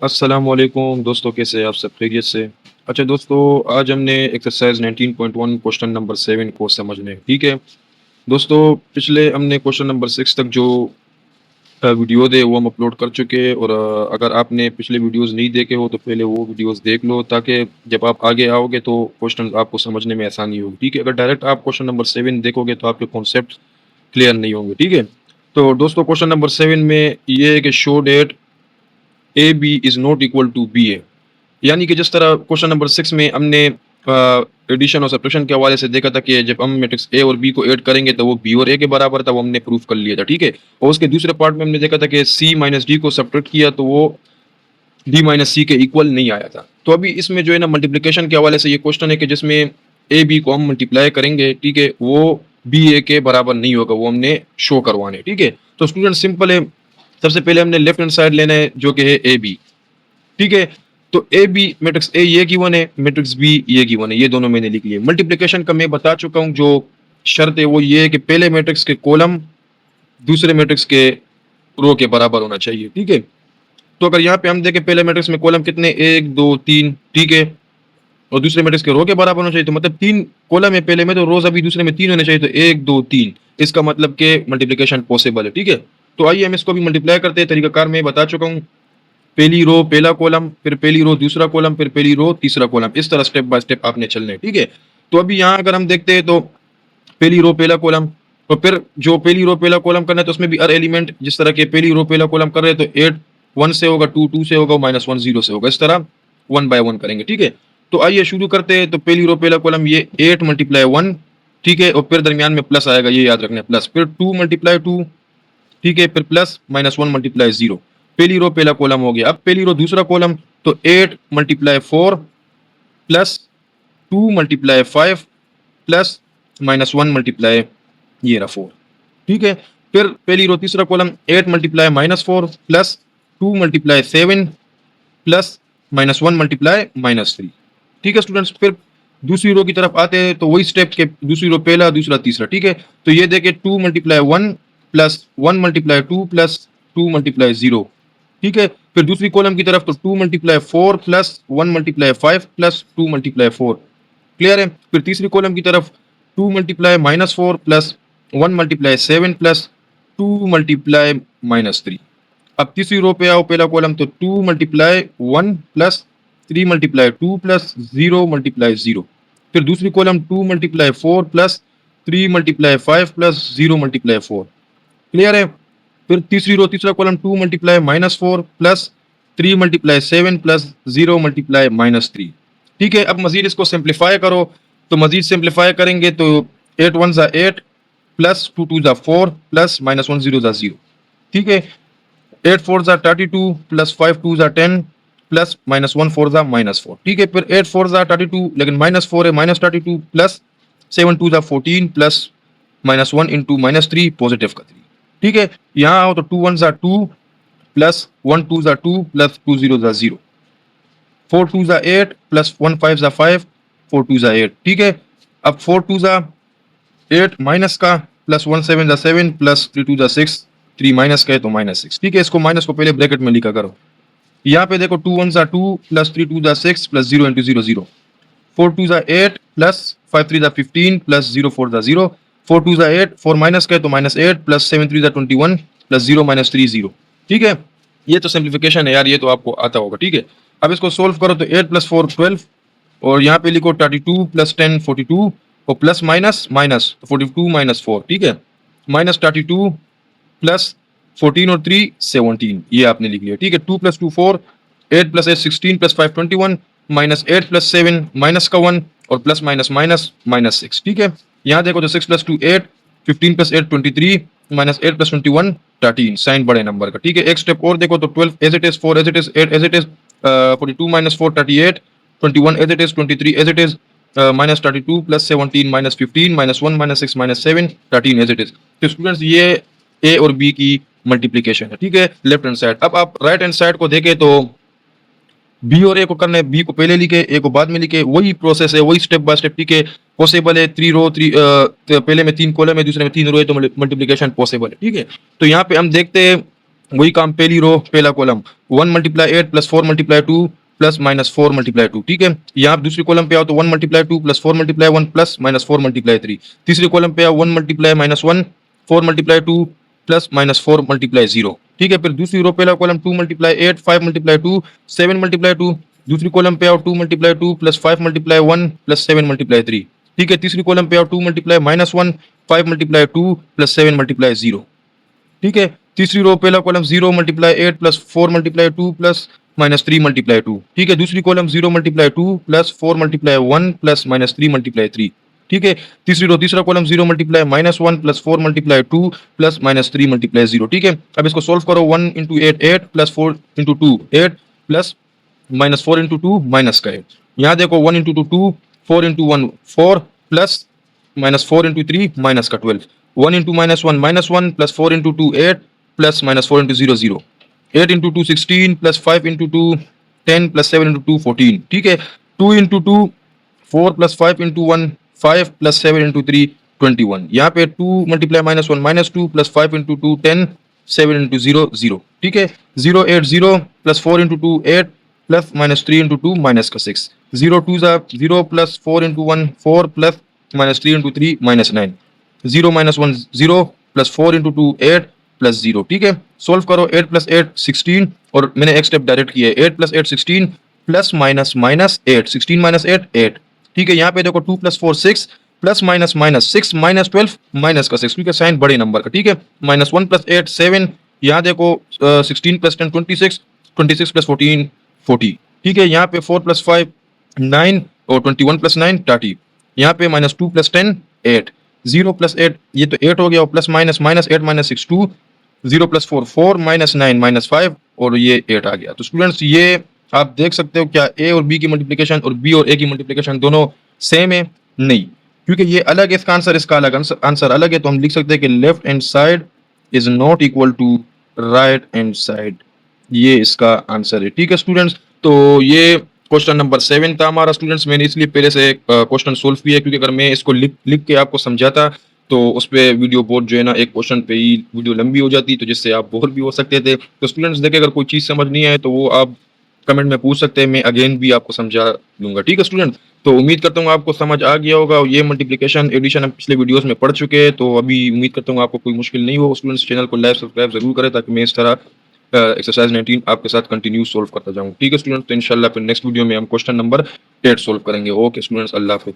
अस्सलामुअलैकुम दोस्तों, कैसे हैं आप? सब खैरियत से? अच्छा दोस्तों, आज हमने एक्सरसाइज 19.1 क्वेश्चन नंबर 7 को समझने हैं, ठीक है? दोस्तों, पिछले हमने क्वेश्चन नंबर 6 तक जो वीडियो थे वो हम अपलोड कर चुके हैं। और अगर आपने पिछले वीडियोस नहीं देखे हो तो पहले वो वीडियोस देख लो, ताकि जब आप आगे आओगे तो क्वेश्चन आपको समझने में आसानी होगी, ठीक है? अगर डायरेक्ट आप क्वेश्चन नंबर 7 देखोगे तो आपके कॉन्सेप्ट क्लियर नहीं होंगे, ठीक है? तो दोस्तों, क्वेश्चन नंबर 7 में ये है कि show that A B is not equal to B A. यानी कि जिस तरह क्वेश्चन नंबर 6 में हमने एडिशन और सब्ट्रैक्शन के हवाले से देखा था कि जब हम मैट्रिक्स ए और बी को ऐड करेंगे तो वो बी और ए के बराबर था, वो हमने प्रूफ कर लिया था, ठीक है? और उसके दूसरे पार्ट में हमने देखा था कि सी माइनस डी को सब्ट्रैक्ट किया तो वो डी माइनस सी के इक्वल नहीं आया था। तो अभी इसमें जो है ना, मल्टीप्लिकेशन के हवाले से ये क्वेश्चन है कि जिसमें ए बी को हम मल्टीप्लाई करेंगे, ठीक है, वो बी ए के बराबर नहीं होगा, वो हमने शो करवाने, ठीक है? तो स्टूडेंट सिंपल है। सबसे पहले हमने लेफ्ट हैंड साइड लेना है जो कि है ए बी, ठीक है? तो ए बी मैट्रिक्स ए ये गिवन है, मैट्रिक्स बी ये गिवन है, ये दोनों मैंने लिख लिए। मल्टीप्लिकेशन का मैं बता चुका हूं, जो शर्त है वो ये है कि पहले मैट्रिक्स के कॉलम दूसरे मैट्रिक्स के रो के बराबर होना चाहिए, ठीक है? तो अगर यहाँ पे हम देखें, पहले मैट्रिक्स में कॉलम कितने, 1 2 3, ठीक है, और दूसरे मैट्रिक्स के रो के बराबर होना चाहिए। तो मतलब 3 कॉलम है पहले में, तो रोज अभी दूसरे में 3 होने चाहिए, तो 1 2 3। इसका मतलब के मल्टीप्लिकेशन पॉसिबल है, ठीक है? तो आइए हम इसको भी मल्टीप्लाई करते हैं। तरीकाकार मैं बता चुका हूँ। पहली रो पहला कॉलम, फिर पहली रो दूसरा कॉलम, फिर पहली रो तीसरा कॉलम, इस तरह स्टेप बाय स्टेप आपने चलना है, ठीक है? तो अभी यहाँ अगर हम देखते हैं तो पहली रो पहला कॉलम, तो फिर जो पहली रो पहला कॉलम करना है तो उसमें भी हर एलिमेंट जिस तरह के पहली रो पहला कॉलम कर रहे हैं तो 8 1 से होगा, 2 2 से होगा, माइनस 1 0 से होगा, इस तरह 1 बाय 1 करेंगे, ठीक है? तो आइए शुरू करते हैं। तो पहली रो पहला कॉलम ये 8 मल्टीप्लाई 1, ठीक है, और फिर दरमियान में प्लस आएगा, ये याद रखना है, प्लस, फिर 2 मल्टीप्लाई 2, ठीक है, फिर प्लस माइनस 1 मल्टीप्लाई 0। पहली रो पहला कॉलम हो गया। अब पहली रो दूसरा कॉलम, तो 8 multiply 4 plus 2 multiply 5 plus minus 1 multiply, ये रहा 4, ठीक है? फिर पहली रो तीसरा column 8 multiply minus 4 plus 2 multiply 7 plus minus 1 multiply minus 3, ठीक है स्टूडेंट्स? फिर दूसरी रो की तरफ आते हैं तो वही स्टेप के दूसरी रो पहला दूसरा तीसरा, ठीक है? तो ये देखे 2 multiply 1 plus 1 multiply 2 plus 2 multiply 0, ठीक है? फिर दूसरी कॉलम की तरफ तो 2 multiply 4 plus 1 multiply 5 plus 2 multiply 4, clear है? फिर तीसरी कॉलम की तरफ 2 multiply minus 4 plus 1 multiply 7 plus 2 multiply minus 3। अब तीसरी रो पे आओ, पहला कॉलम, तो 2 multiply 1 plus 3 multiply 2 plus 0 multiply 0। फिर दूसरी column 2 multiply 4 plus 3 multiply 5 plus 0 multiply 4, clear है? फिर तीसरी रो तीसरा column 2 multiply minus 4 plus 3 multiply 7 plus 0 multiply minus 3, ठीक है? अब मजीद इसको सिंप्लीफाई करो, तो मजीद सिंप्लीफाई करेंगे तो 8 1 जा 8 प्लस 2 2 जा 4 प्लस माइनस 1 0 जा 0, ठीक है? 8 4 जा 32 प्लस 5 2 जा 10 प्लस माइनस 1 4 जा माइनस 4, ठीक है? फिर 8 4 जा 32, लेकिन माइनस 4 है, माइनस 32 प्लस 7 2 जा 14 plus minus 1 into minus 3 positive का 3, ठीक है? यहाँ आओ तो 2 1 जा 2 प्लस 1 2 जा 2 प्लस 2 0 जा 0, 4 2 जा 8 प्लस 1 5 जा 5, 4 2 जा 8, ठीक है? अब 4 2 जा 8 माइनस का प्लस 1 7 जा 7 प्लस 3 2 जा 6, 3 माइनस का है तो माइनस 6, ठीक है? इसको माइनस को पहले ब्रैकेट में लिखा करो। यहाँ पे देखो 2 1 जा 2 प्लस 3 2 जा 6 प्लस 0 इंटू 0 0, 4 2 जा 8 प्लस 5 3 जा 15 प्लस 0 4 जा 0, 4 2 जा 8, 4 माइनस का है तो माइनस 8 प्लस 7 3 जा 21 प्लस 0 माइनस 3 0, ठीक है? ये तो सिंप्लीफिकेशन है यार, ये तो आपको आता होगा, ठीक है? अब इसको सोल्व करो तो 8 प्लस 4 12, और यहाँ पे लिखो 32 प्लस 10 42, और प्लस माइनस माइनस तो 42 माइनस 4, ठीक है? माइनस 32 प्लस 14 और 3 17, ये आपने लिख लिया, ठीक है? 2 plus 2 4, 8 plus 8 16 plus 5 21, minus 8 plus 7 minus का 1, और प्लस माइनस माइनस माइनस 6, ठीक है? यहाँ देखो तो 6 plus 2 8, 15 plus 8 23, minus 8 plus 21 13, sign बड़े नंबर का, ठीक है? एक स्टेप और देखो तो 12 as it is, 4 as it is, 8 as it is, 42 minus 4 38, 21 as it is, 23 as it is, minus 32 plus 17 minus 15 minus 1 minus 6 minus 7 13 as it is. तो students ये ए और बी की मल्टीप्लीकेशन है, ठीक है, लेफ्ट हैंड साइड। अब आप right hand side को देखें तो बी और ए को करना है, बी को पहले लिखे, ए को बाद में लिखे, वही प्रोसेस है, वही स्टेप बाय स्टेप, ठीक है? पॉसिबल है 3 रो 3, पहले में 3 कॉलम है, दूसरे में 3 रो है, तो मल्टीप्लीकेशन पॉसिबल है, ठीक है? तो यहाँ पे हम देखते हैं वही काम, पहली रो पहला column, 1 multiply 8 plus 4 multiply 2 plus minus 4 multiply 2, ठीक है। यहाँ दूसरी कॉलम पे आओ तो 1 multiply 2 plus 4 multiply 1 plus minus 4 multiply 3। तीसरी कॉलम पे आओ 1 multiply minus 1 4 multiply 2 plus minus 4 multiply 0, ठीक है। फिर दूसरी रो पहला कॉलम 2 मल्टीप्लाई 8 5 मल्टीप्लाई 2 7 मल्टीप्लाई 2। दूसरी कॉलम पे आओ 2 multiply 2 plus 5 multiply 1 plus 7 multiply 3, ठीक है। तीसरी कॉलम पे आओ 2 multiply minus 1 5 multiply 2 plus 7 multiply 0, ठीक है। तीसरी रो पहला column 0 multiply 8 plus 4 multiply 2 plus minus 3 multiply 2, ठीक है। दूसरी column 0 multiply 2 plus 4 multiply 1 plus minus 3 multiply 3, ठीक है। तीसरी रो तीसरा column 0 multiply minus 1 plus 4 multiply 2 plus minus 3 multiply 0, ठीक है। अब इसको सोल्व करो, 1 into 8 8 plus 4 into 2 8 plus minus 4 into 2 minus का 8। यहाँ देखो 1 into 2 4 into 1 4 plus minus 4 into 3 minus का 12। 1 into minus 1 plus 4 into 2 8 plus minus 4 into 0 0। 8 into 2 16 plus 5 into 2 10 plus 7 into 2 14, ठीक है। 2 into 2 4 plus 5 into 1 5 plus 7 into 3 21। यहाँ पे 2 multiply minus 2 plus 5 into 2 10 7 into 0 0, ठीक है। 0 8 0 plus 4 into 2 8 plus minus 3 into 2 minus का 6। 0 2 0 plus 4 into 1 4 plus minus 3 into 3 minus 9। 0 minus 1 0 plus 4 into 2 8 plus 0, ठीक है। Solve करो, 8 प्लस 8 16 और मैंने एक स्टेप डायरेक्ट किया है, 8 plus 8 16 plus minus minus 8 16 minus 8 8, ठीक है। यहाँ पे देखो 2 plus 4 6 plus minus minus 6 minus 12 minus का 6, क्योंकि साइन बड़े नंबर का, ठीक है। माइनस 1 प्लस 8 7, यहाँ देखो 16 प्लस 10 26 26 प्लस 14 40, ठीक है। यहाँ पे 4 प्लस 5 9 और 21 प्लस 9 30। यहाँ पे माइनस 2 प्लस 10 8, 0 प्लस 8 ये तो 8 हो गया और plus minus minus 8 minus 6 2, 0 plus 4 4 minus 9 minus 5 और ये 8 आ गया। तो स्टूडेंट्स ये आप देख सकते हो, क्या ए और बी की मल्टीप्लिकेशन और बी और ए की मल्टीप्लिकेशन दोनों सेम है? नहीं, क्योंकि ये अलग है इसका आंसर, इसका अलग आंसर अलग है। तो हम लिख सकते हैं कि left hand side is not equal to right hand side, ये इसका आंसर है, ठीक है स्टूडेंट्स। तो ये क्वेश्चन नंबर 7 था हमारा स्टूडेंट्स। मैंने इसलिए पहले से क्वेश्चन सोल्व किया, क्योंकि अगर मैं इसको लिख लिख के आपको समझाता तो उस पे वीडियो बहुत जो है ना, एक क्वेश्चन पे ही वीडियो लंबी हो जाती, तो जिससे आप बोर भी हो सकते थे। तो स्टूडेंट्स देखिए, अगर कोई चीज़ समझ नहीं आए तो वो आप कमेंट में पूछ सकते हैं, मैं अगेन भी आपको समझा दूंगा, ठीक है स्टूडेंट। तो उम्मीद करता हूँ आपको समझ आ गया होगा। और ये मल्टीप्लिकेशन एडिशन हम पिछले वीडियोस में पढ़ चुके हैं, तो अभी उम्मीद करता हूँ आपको कोई मुश्किल नहीं हो। स्टूडेंट्स चैनल को लाइक सब्सक्राइब जरूर करें, ताकि मैं इस तरह एक्सरसाइज 19 आपके साथ कंटिन्यू सोल्व करता जाऊँ, ठीक है स्टूडेंट। तो इंशाल्लाह फिर नेक्स्ट वीडियो में हम क्वेश्चन नंबर 8 सोल्व करेंगे। ओके स्टूडेंट्स, अल्लाह हाफिज़।